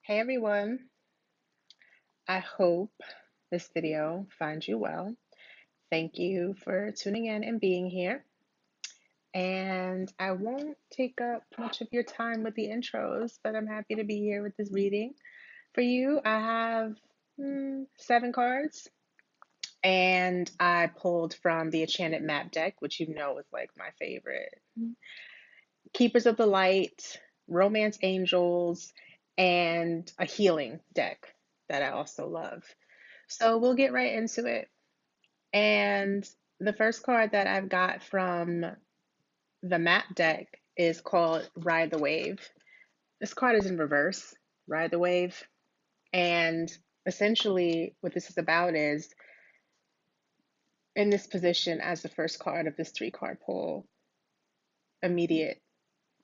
Hey everyone, I hope this video finds you well. Thank you for tuning in and being here. And I won't take up much of your time with the intros, but I'm happy to be here with this reading. For you, I have 7 cards, and I pulled from the Enchanted Map deck, which you know is like my favorite. Keepers of the Light, Romance Angels, and a healing deck that I also love. So we'll get right into it. And the first card that I've got from the map deck is called Ride the Wave. This card is in reverse, Ride the Wave. And essentially, what this is about is in this position as the first card of this 3 card pull, immediate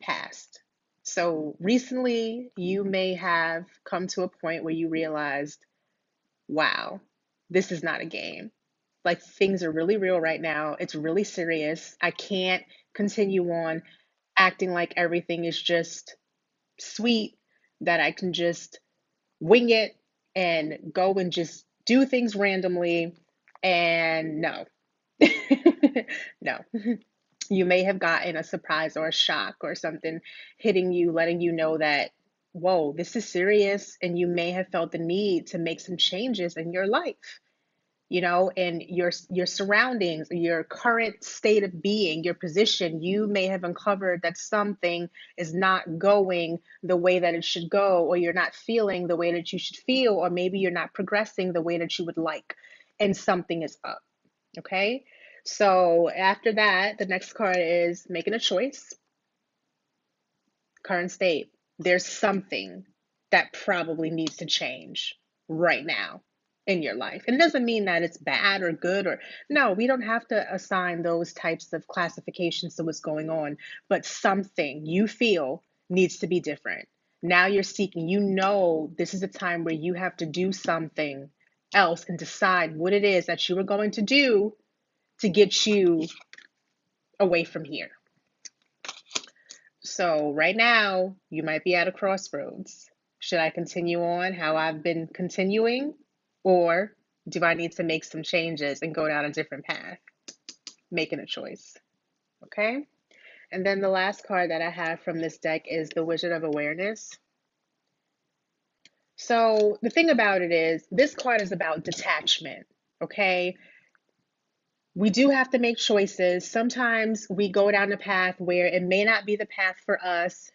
past. So recently, you may have come to a point where you realized, wow, this is not a game. Like things are really real right now. It's really serious. I can't continue on acting like everything is just sweet, that I can just wing it and go and just do things randomly. And no, no. You may have gotten a surprise or a shock or something hitting you, letting you know that, whoa, this is serious. And you may have felt the need to make some changes in your life, and your surroundings, your current state of being, your position. You may have uncovered that something is not going the way that it should go, or you're not feeling the way that you should feel, or maybe you're not progressing the way that you would like, and something is up. Okay, so after that, the next card is making a choice. Current state, there's something that probably needs to change right now in your life. And it doesn't mean that it's bad or good, or no, we don't have to assign those types of classifications to what's going on, but something you feel needs to be different. Now you're seeking, this is a time where you have to do something else and decide what it is that you are going to do to get you away from here. So right now, you might be at a crossroads. Should I continue on how I've been continuing, or do I need to make some changes and go down a different path? Making a choice. Okay. And then the last card that I have from this deck is the Wizard of Awareness. So the thing about it is, this card is about detachment. Okay. We do have to make choices. Sometimes we go down a path where it may not be the path for us,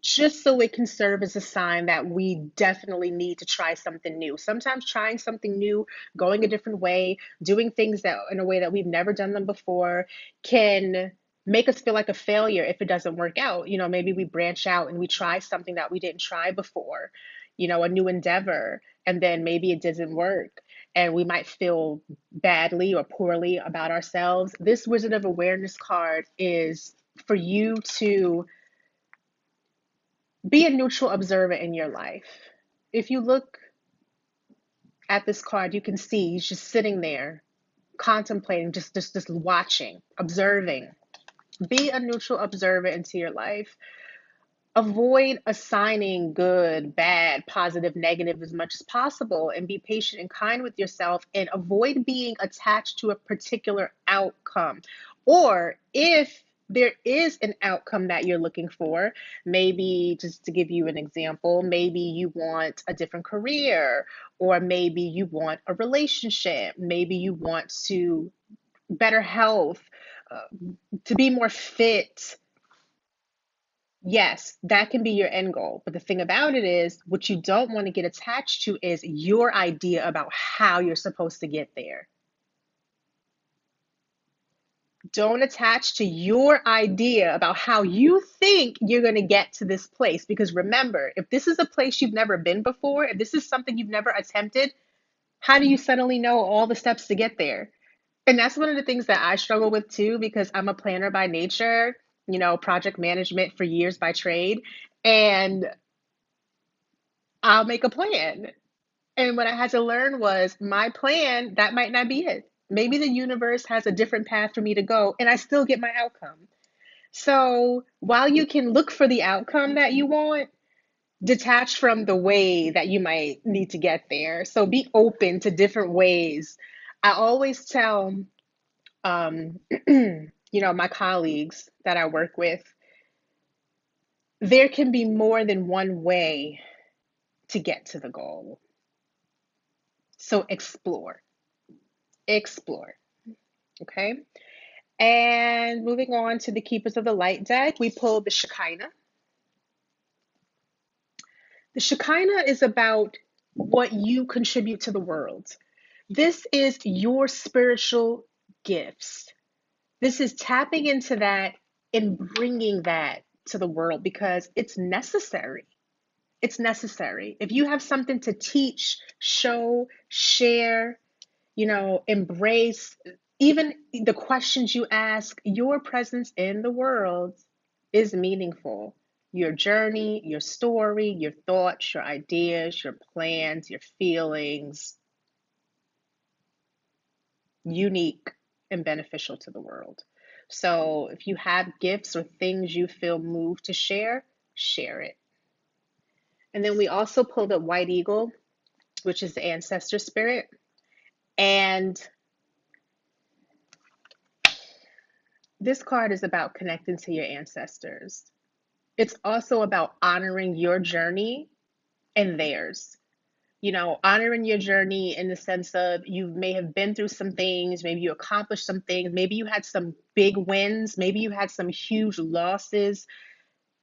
just so it can serve as a sign that we definitely need to try something new. Sometimes trying something new, going a different way, doing things that in a way that we've never done them before can make us feel like a failure if it doesn't work out. Maybe we branch out and we try something that we didn't try before, a new endeavor, and then maybe it doesn't work. And we might feel badly or poorly about ourselves. This Wizard of Awareness card is for you to be a neutral observer in your life. If you look at this card, you can see he's just sitting there, contemplating, just watching, observing. Be a neutral observer into your life. Avoid assigning good, bad, positive, negative as much as possible, and be patient and kind with yourself, and avoid being attached to a particular outcome. Or if there is an outcome that you're looking for, maybe just to give you an example, maybe you want a different career, or maybe you want a relationship, maybe you want to better health, uh, to be more fit. Yes, that can be your end goal. But the thing about it is, what you don't want to get attached to is your idea about how you're supposed to get there. Don't attach to your idea about how you think you're going to get to this place. Because remember, if this is a place you've never been before, if this is something you've never attempted, how do you suddenly know all the steps to get there? And that's one of the things that I struggle with too, because I'm a planner by nature, project management for years by trade. And I'll make a plan. And what I had to learn was my plan, that might not be it. Maybe the universe has a different path for me to go, and I still get my outcome. So while you can look for the outcome that you want, detach from the way that you might need to get there. So be open to different ways. I always tell, um, my colleagues that I work with, there can be more than one way to get to the goal. So explore. Okay. And moving on to the Keepers of the Light deck, we pulled the Shekinah. The Shekinah is about what you contribute to the world. This is your spiritual gifts. This is tapping into that and bringing that to the world because it's necessary. It's necessary. If you have something to teach, show, share, embrace, even the questions you ask, your presence in the world is meaningful. Your journey, your story, your thoughts, your ideas, your plans, your feelings, unique and beneficial to the world. So if you have gifts or things you feel moved to share, share it. And then we also pulled up White Eagle, which is the ancestor spirit. And this card is about connecting to your ancestors. It's also about honoring your journey and theirs. Honoring your journey in the sense of you may have been through some things, maybe you accomplished some things, maybe you had some big wins, maybe you had some huge losses.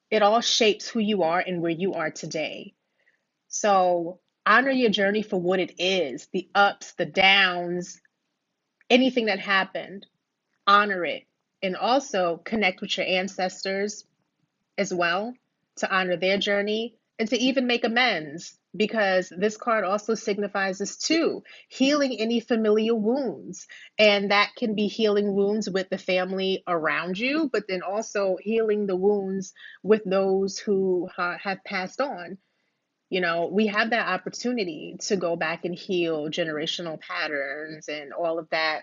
It all shapes who you are and where you are today. So honor your journey for what it is, the ups, the downs, anything that happened, honor it. And also connect with your ancestors as well to honor their journey and to even make amends because this card also signifies this too, healing any familial wounds. And that can be healing wounds with the family around you, but then also healing the wounds with those who have passed on. We have that opportunity to go back and heal generational patterns and all of that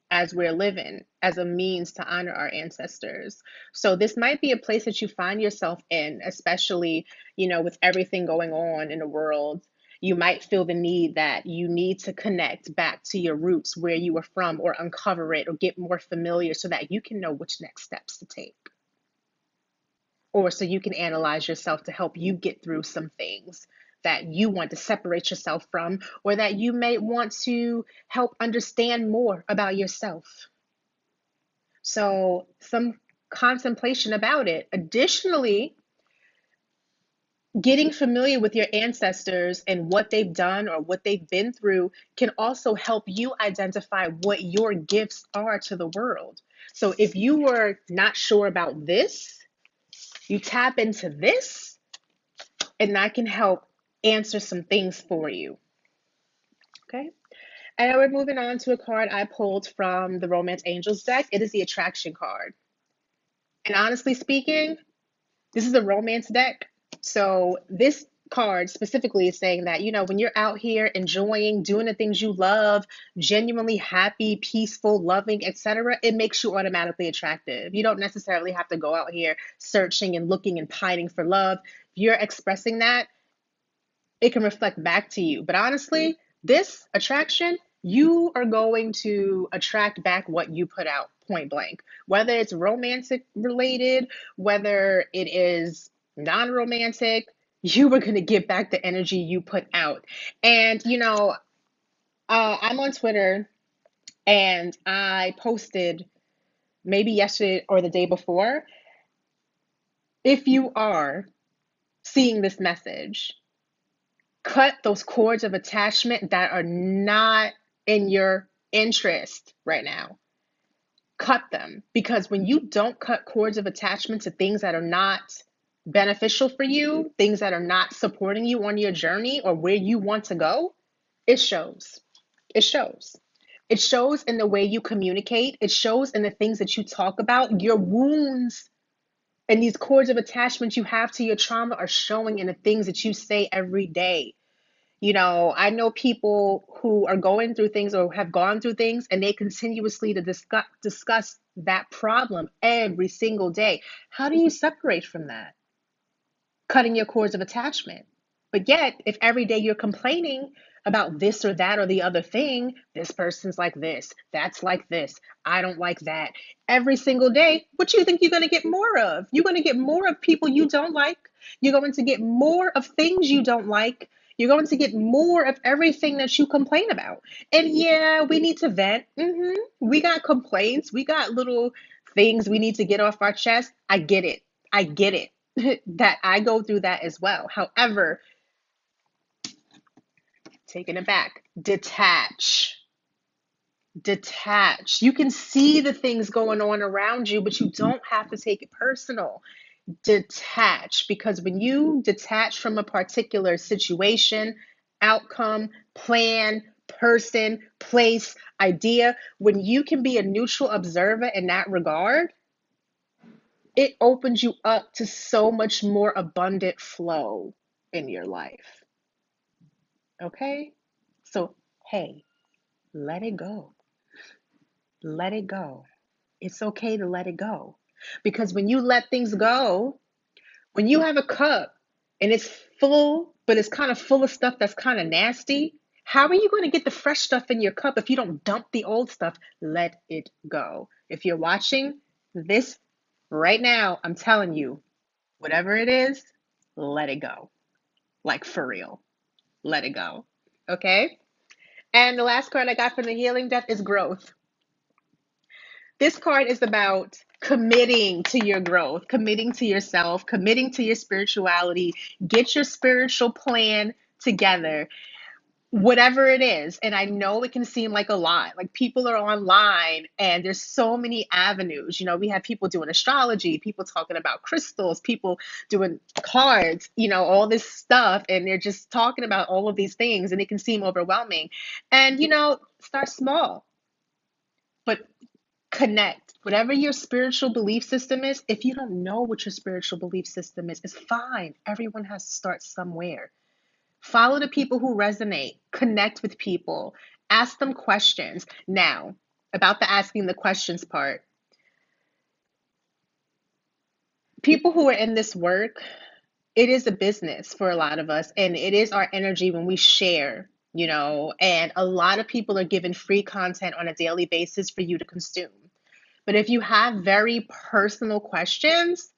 as we're living as a means to honor our ancestors. So this might be a place that you find yourself in, especially, with everything going on in the world. You might feel the need that you need to connect back to your roots, where you were from, or uncover it or get more familiar so that you can know which next steps to take. Or so you can analyze yourself to help you get through some things that you want to separate yourself from, or that you may want to help understand more about yourself. So, some contemplation about it. Additionally, getting familiar with your ancestors and what they've done or what they've been through can also help you identify what your gifts are to the world. So, if you were not sure about this, you tap into this, and that can help answer some things for you. Okay. And now we're moving on to a card I pulled from the Romance Angels deck. It is the Attraction card. And honestly speaking, this is a romance deck. So this card specifically is saying that, when you're out here enjoying, doing the things you love, genuinely happy, peaceful, loving, etc., it makes you automatically attractive. You don't necessarily have to go out here searching and looking and pining for love. If you're expressing that, it can reflect back to you. But honestly, this attraction, you are going to attract back what you put out, point blank. Whether it's romantic related, whether it is non-romantic, you are going to get back the energy you put out. And, I'm on Twitter and I posted maybe yesterday or the day before. If you are seeing this message, cut those cords of attachment that are not in your interest right now. Cut them, because when you don't cut cords of attachment to things that are not beneficial for you, things that are not supporting you on your journey or where you want to go, it shows. It shows. It shows in the way you communicate. It shows in the things that you talk about. Your wounds and these cords of attachment you have to your trauma are showing in the things that you say every day. I know people who are going through things or have gone through things, and they continuously to discuss that problem every single day. How do you separate from that? cutting your cords of attachment. But yet, if every day you're complaining about this or that or the other thing, this person's like this, that's like this, I don't like that, every single day, what do you think you're going to get more of? You're going to get more of people you don't like. You're going to get more of things you don't like. You're going to get more of everything that you complain about. And yeah, we need to vent. We got complaints. We got little things we need to get off our chest. I get it. I get it. That I go through that as well. However, taking it back, detach. Detach. You can see the things going on around you, but you don't have to take it personal. Detach, because when you detach from a particular situation, outcome, plan, person, place, idea, when you can be a neutral observer in that regard, it opens you up to so much more abundant flow in your life. Okay? So, hey, let it go. Let it go. It's okay to let it go. Because when you let things go, when you have a cup and it's full, but it's kind of full of stuff that's kind of nasty, how are you going to get the fresh stuff in your cup if you don't dump the old stuff? Let it go. If you're watching this right now, I'm telling you, whatever it is, let it go. Like for real. Let it go. Okay? And the last card I got from the healing deck is growth. This card is about committing to your growth, committing to yourself, committing to your spirituality. Get your spiritual plan together, whatever it is. And I know it can seem like a lot. Like people are online and there's so many avenues. You know, we have people doing astrology, people talking about crystals, people doing cards, you know, all this stuff. And they're just talking about all of these things and it can seem overwhelming. And, you know, start small, but connect. Whatever your spiritual belief system is, if you don't know what your spiritual belief system is, it's fine. Everyone has to start somewhere. Follow the people who resonate, connect with people, ask them questions. Now, about the asking the questions part, people who are in this work, it is a business for a lot of us, and it is our energy when we share, you know, and a lot of people are given free content on a daily basis for you to consume. But if you have very personal questions,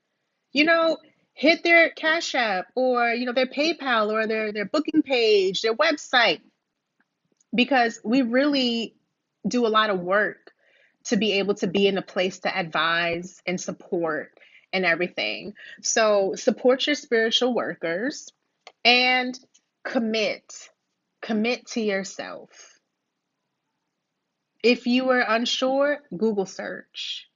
you know, hit their Cash App or, you know, their PayPal or their booking page, their website, because we really do a lot of work to be able to be in a place to advise and support and everything. So support your spiritual workers and commit. Commit to yourself. If you are unsure, Google search.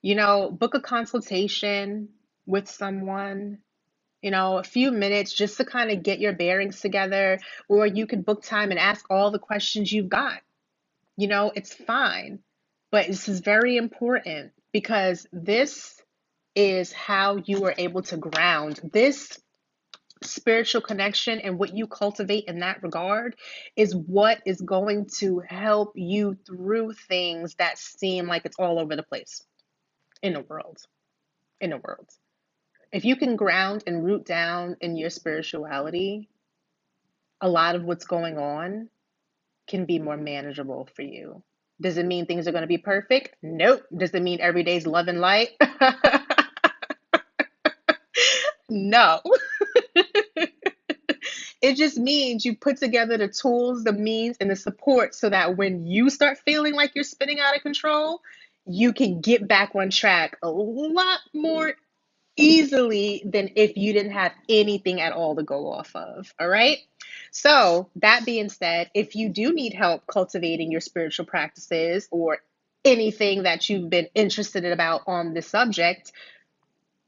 You know, book a consultation with someone, you know, a few minutes just to kind of get your bearings together, or you could book time and ask all the questions you've got. You know, it's fine. But this is very important because this is how you are able to ground this spiritual connection, and what you cultivate in that regard is what is going to help you through things that seem like it's all over the place in the world. In the world. If you can ground and root down in your spirituality, a lot of what's going on can be more manageable for you. Does it mean things are going to be perfect? Nope. Does it mean every day's love and light? No. It just means you put together the tools, the means, and the support so that when you start feeling like you're spinning out of control, you can get back on track a lot more easily than if you didn't have anything at all to go off of. All right. So, that being said, if you do need help cultivating your spiritual practices or anything that you've been interested about on this subject,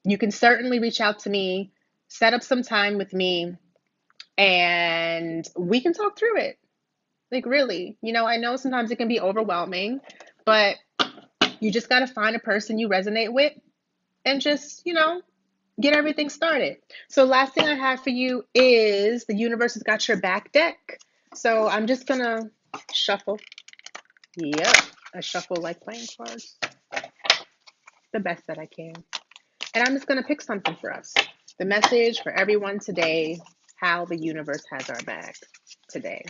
you can certainly reach out to me, set up some time with me, and we can talk through it. Like, really, you know, I know sometimes it can be overwhelming, but you just got to find a person you resonate with and just, you know, get everything started. So last thing I have for you is the universe has got your back deck. So I'm just gonna shuffle. Yep, I shuffle like playing cards, the best that I can. And I'm just gonna pick something for us. The message for everyone today, how the universe has our back today.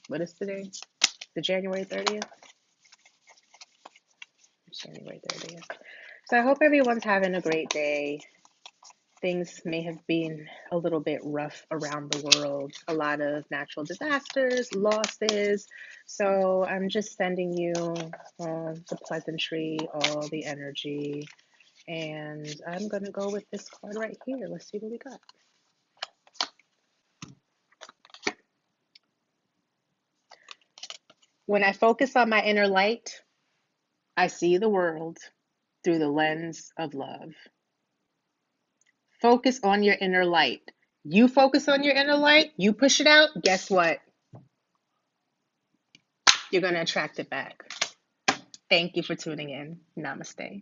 What is today? The January 30th? January 30th. So I hope everyone's having a great day. Things may have been a little bit rough around the world, a lot of natural disasters, losses. So I'm just sending you the pleasantry, all the energy. And I'm going to go with this card right here. Let's see what we got. When I focus on my inner light, I see the world through the lens of love. Focus on your inner light. You focus on your inner light, you push it out, guess what? You're going to attract it back. Thank you for tuning in. Namaste.